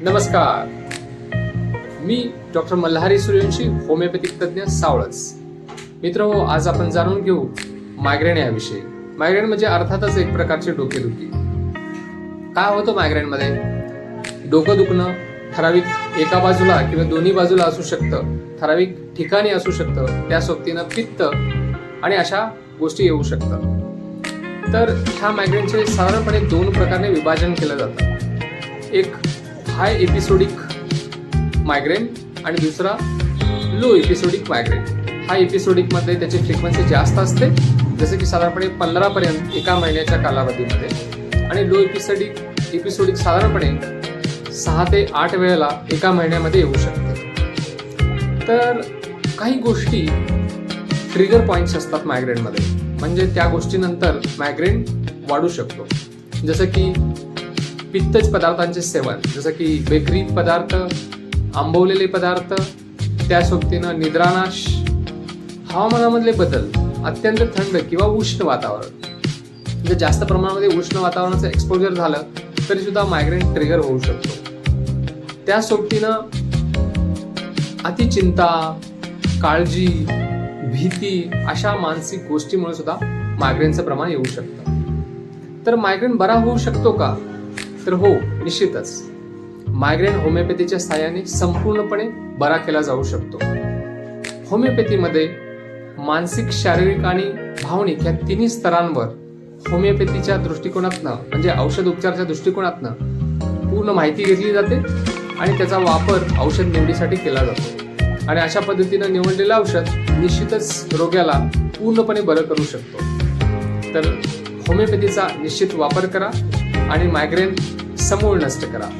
नमस्कार, मी doctor Malhari Suryavanshi, homeopathic तज्ज्ञ, सावळच. मित्रहो, आज आपण जाणून घेऊ मायग्रेन याविषयी. मायग्रेन म्हणजे अर्थातच एक प्रकारची डोकेदुखी. काय होतं मायग्रेन मध्ये? डोकं दुखणं ठराविक एका बाजूला किंवा दोन्ही बाजूला असू शकतं, ठराविक ठिकाणी असू शकतं, त्या सोबतीनं पित्त आणि अशा गोष्टी येऊ शकतात. तर ह्या मायग्रेनचे साधारणपणे दोन प्रकारे विभाजन केलं जातं. एक हाय एपिसोडिक मायग्रेन आणि दुसरा लो एपिसोडिक मायग्रेन. हाय एपिसोडिक मध्ये त्याची फ्रिक्वेन्सी जास्त असते, जसे की साधारणपणे 15 पर्यंत एका महिन्याच्या कालावधीमध्ये, आणि लो एपिसोडिक साधारणपणे 6 ते 8 वेळेला एका महिन्यामध्ये येऊ शकते. तर काही गोष्टी ट्रिगर पॉइंट्स असतात मायग्रेनमध्ये, म्हणजे त्या गोष्टीनंतर मायग्रेन वाढू शकतो. जसं की पित्तज पदार्थांचे सेवन, जसं की बेकरी पदार्थ, आंबवलेले पदार्थ, त्या सोबतीनं निद्रानाश, हवामानामधले बदल, अत्यंत थंड किंवा उष्ण वातावरण. म्हणजे जास्त प्रमाणामध्ये उष्ण वातावरणाचं एक्सपोजर झालं तरी सुद्धा मायग्रेन ट्रिगर होऊ शकतो. त्या सोबतीनं अतिचिंता, काळजी, भीती अशा मानसिक गोष्टीमुळे सुद्धा मायग्रेनचं प्रमाण येऊ शकतं. तर मायग्रेन बरा होऊ शकतो का? तर हो, निश्चितच. मायग्रेन होमिओपॅथीच्या सहाय्याने संपूर्णपणे बरा केला जाऊ शकतो. होमिओपॅथीमध्ये मानसिक, शारीरिक आणि भावनिक या तिन्ही स्तरांवर होमिओपॅथीच्या दृष्टिकोनातनं, म्हणजे औषध उपचाराच्या दृष्टिकोनातनं पूर्ण माहिती घेतली जाते आणि त्याचा वापर औषध निवडीसाठी केला जातो. आणि अशा पद्धतीनं निवडलेलं औषध निश्चितच रोग्याला पूर्णपणे बरं करू शकतो. तर होमिओपॅथीचा निश्चित वापर करा आणि मायग्रेन समूळ नष्ट करा.